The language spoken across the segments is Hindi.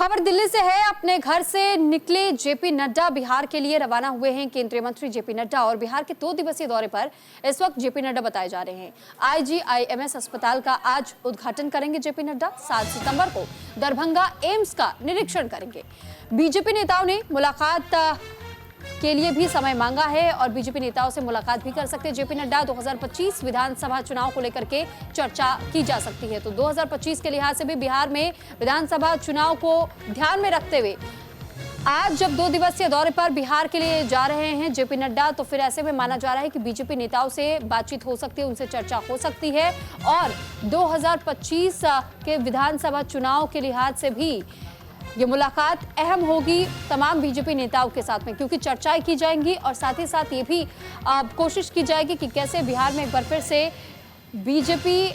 खबर दिल्ली से है। अपने घर से निकले जेपी नड्डा बिहार के लिए रवाना हुए हैं। केंद्रीय मंत्री जेपी नड्डा और बिहार के 2 दिवसीय दौरे पर इस वक्त जेपी नड्डा बताए जा रहे हैं। IGIMS अस्पताल का आज उद्घाटन करेंगे जेपी नड्डा। 7 सितंबर को दरभंगा एम्स का निरीक्षण करेंगे। बीजेपी नेताओं ने मुलाकात के लिए भी समय मांगा है और बीजेपी नेताओं से मुलाकात भी कर सकते हैं जेपी नड्डा। 2025 विधानसभा चुनाव को लेकर के चर्चा की जा सकती है। तो 2025 के लिहाज से भी बिहार में विधानसभा चुनाव को ध्यान में रखते हुए आज जब 2 दिवसीय दौरे पर बिहार के लिए जा रहे हैं जेपी नड्डा, तो फिर ऐसे में माना जा रहा है कि बीजेपी नेताओं से बातचीत हो सकती है, उनसे चर्चा हो सकती है और 2025 के विधानसभा चुनाव के लिहाज से भी ये मुलाकात अहम होगी तमाम बीजेपी नेताओं के साथ में, क्योंकि चर्चाएं की जाएंगी और साथ ही साथ ये भी कोशिश की जाएगी कि कैसे बिहार में एक बार फिर से बीजेपी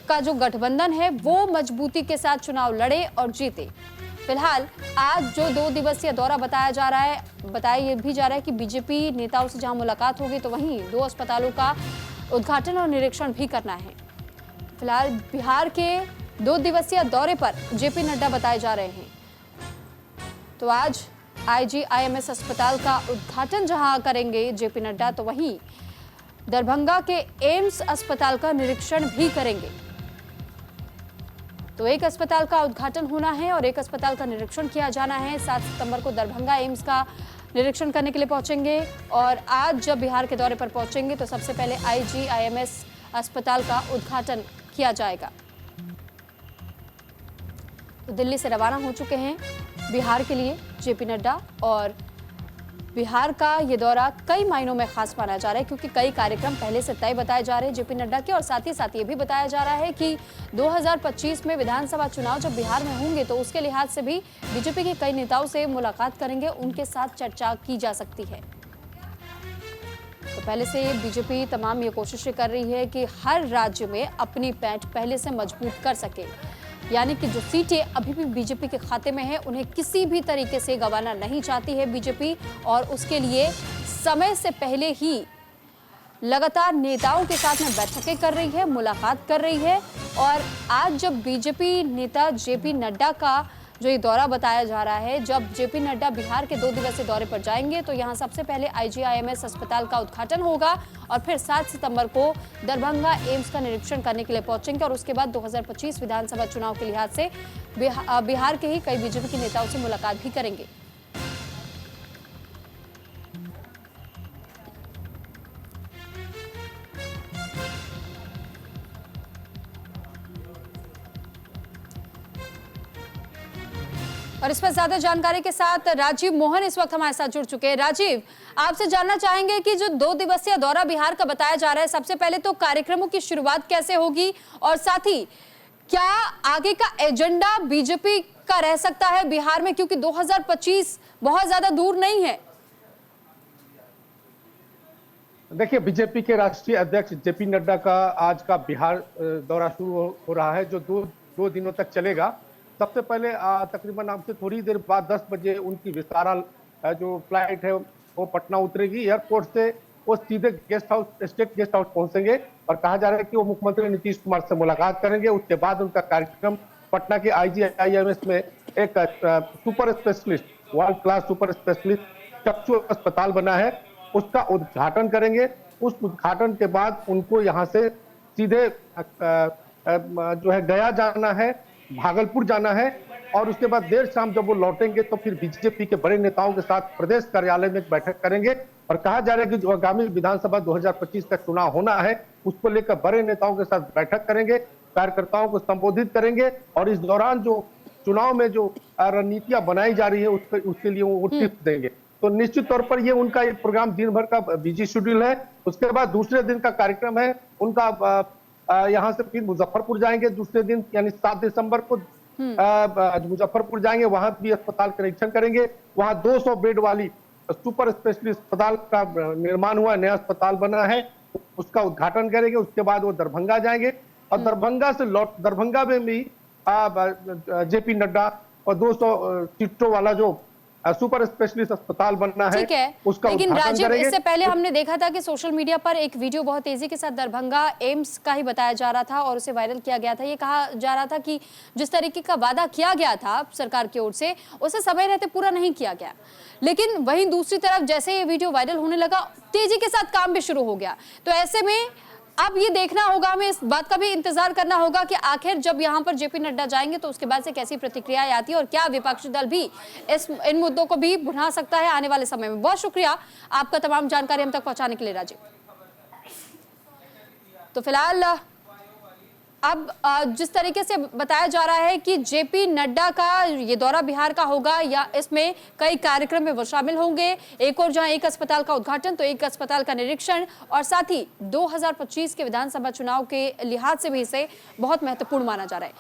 का जो गठबंधन है वो मजबूती के साथ चुनाव लड़े और जीते। फिलहाल आज जो 2 दिवसीय दौरा बताया ये भी जा रहा है कि बीजेपी नेताओं से जहां मुलाकात होगी तो वहीं 2 अस्पतालों का उद्घाटन और निरीक्षण भी करना है। फिलहाल बिहार के 2 दिवसीय दौरे पर जेपी नड्डा बताए जा रहे हैं। तो आज IGIMS अस्पताल का उद्घाटन जहां करेंगे जेपी नड्डा, तो वहीं दरभंगा के एम्स अस्पताल का निरीक्षण भी करेंगे। तो एक अस्पताल का उद्घाटन होना है और एक अस्पताल का निरीक्षण किया जाना है। 7 सितंबर को दरभंगा एम्स का निरीक्षण करने के लिए पहुंचेंगे और आज जब बिहार के दौरे पर पहुंचेंगे तो सबसे पहले IGIMS अस्पताल का उद्घाटन किया जाएगा। तो दिल्ली से रवाना हो चुके हैं बिहार के लिए जेपी नड्डा और बिहार का ये दौरा कई मायनों में खास माना जा रहा है, क्योंकि कई कार्यक्रम पहले से तय बताए जा रहे हैं जेपी नड्डा के और साथ ही साथ ये भी बताया जा रहा है कि 2025 में विधानसभा चुनाव जब बिहार में होंगे तो उसके लिहाज से भी बीजेपी के कई नेताओं से मुलाकात करेंगे, उनके साथ चर्चा की जा सकती है। तो पहले से बीजेपी तमाम ये कोशिशें कर रही है कि हर राज्य में अपनी पैठ पहले से मजबूत कर सके, यानी कि जो सीटें अभी भी बीजेपी के खाते में है उन्हें किसी भी तरीके से गंवाना नहीं चाहती है बीजेपी, और उसके लिए समय से पहले ही लगातार नेताओं के साथ में बैठकें कर रही है, मुलाकात कर रही है। और आज जब बीजेपी नेता जेपी नड्डा का जो ये दौरा बताया जा रहा है, जब जेपी नड्डा बिहार के 2 दिवसीय दौरे पर जाएंगे तो यहाँ सबसे पहले IGIMS अस्पताल का उद्घाटन होगा और फिर 7 सितंबर को दरभंगा एम्स का निरीक्षण करने के लिए पहुंचेंगे और उसके बाद 2025 विधानसभा चुनाव के लिहाज से बिहार के ही कई बीजेपी के नेताओं से मुलाकात भी करेंगे। और इस पर ज्यादा जानकारी के साथ राजीव मोहन इस वक्त हमारे साथ जुड़ चुके हैं। राजीव, आपसे जानना चाहेंगे कि जो 2 दिवसीय दौरा बिहार का बताया जा रहा है, सबसे पहले तो कार्यक्रमों की शुरुआत कैसे होगी और साथ ही क्या आगे का एजेंडा बीजेपी का रह सकता है बिहार में, क्योंकि 2025 बहुत ज्यादा दूर नहीं है। देखिए, बीजेपी के राष्ट्रीय अध्यक्ष जेपी नड्डा का आज का बिहार दौरा शुरू हो रहा है जो 2 दिनों तक चलेगा। सबसे पहले तकरीबन आपसे थोड़ी देर बाद 10 बजे उनकी विस्तारा जो फ्लाइट है वो पटना उतरेगी। एयरपोर्ट से वो सीधे स्टेट गेस्ट हाउस पहुंचेंगे और कहा जा रहा है कि वो मुख्यमंत्री नीतीश कुमार से मुलाकात करेंगे। उसके बाद उनका कार्यक्रम पटना के IGIMS में एक super specialist, world class super specialist चक्षु अस्पताल बना है, उसका उद्घाटन करेंगे। उस उद्घाटन के बाद उनको यहाँ से सीधे जो है गया जाना है, भागलपुर जाना है और उसके बाद देर शाम जब वो लौटेंगे तो फिर बीजेपी के बड़े नेताओं के साथ प्रदेश कार्यालय में एक बैठक करेंगे। और कहा जा रहा है कि जो आगामी विधानसभा 2025 का चुनाव होना है उसको लेकर बड़े नेताओं के साथ बैठक करेंगे, कार्यकर्ताओं को संबोधित करेंगे और इस दौरान जो चुनाव में जो रणनीतियां बनाई जा रही है उसके लिए वो टिप्स देंगे। तो निश्चित तौर पर ये उनका एक प्रोग्राम दिन भर का बिजी शेड्यूल है। उसके बाद दूसरे दिन का कार्यक्रम है उनका, यहाँ से फिर मुजफ्फरपुर जाएंगे दूसरे दिन, यानी 7 दिसंबर को मुजफ्फरपुर जाएंगे, वहां भी अस्पताल का निरीक्षण करेंगे। वहां 200 बेड वाली सुपर स्पेशलिस्ट अस्पताल का निर्माण हुआ, नया अस्पताल बना है, उसका उद्घाटन करेंगे। उसके बाद वो दरभंगा जाएंगे और दरभंगा में भी जेपी नड्डा और 200 सीटों वाला जो सुपर स्पेशलिस्ट अस्पताल बनना है, ठीक है, उसका लेकिन उद्घाटन राजीव, करेंगे। इससे पहले हमने देखा था कि सोशल मीडिया पर एक वीडियो बहुत तेजी के साथ दरभंगा एम्स का ही बताया जा रहा था और उसे वायरल किया गया था। ये कहा जा रहा था कि जिस तरीके का वादा किया गया था सरकार की ओर से, उसे समय रहते पूरा नहीं किया गया। लेकिन वहीं दूसरी तरफ जैसे ये वीडियो वायरल होने लगा, तेजी के साथ काम भी शुरू हो गया। तो ऐसे में अब ये देखना होगा, हमें इस बात का भी इंतजार करना होगा कि आखिर जब यहाँ पर जेपी नड्डा जाएंगे तो उसके बाद से कैसी प्रतिक्रियाएं आती है और क्या विपक्षी दल भी इन मुद्दों को भी भुना सकता है आने वाले समय में। बहुत शुक्रिया आपका तमाम जानकारी हम तक पहुंचाने के लिए राजीव। तो फिलहाल अब जिस तरीके से बताया जा रहा है कि जेपी नड्डा का ये दौरा बिहार का होगा या इसमें कई कार्यक्रम में वो शामिल होंगे, एक और जहां एक अस्पताल का उद्घाटन तो एक अस्पताल का निरीक्षण, और साथ ही 2025 के विधानसभा चुनाव के लिहाज से भी इसे बहुत महत्वपूर्ण माना जा रहा है।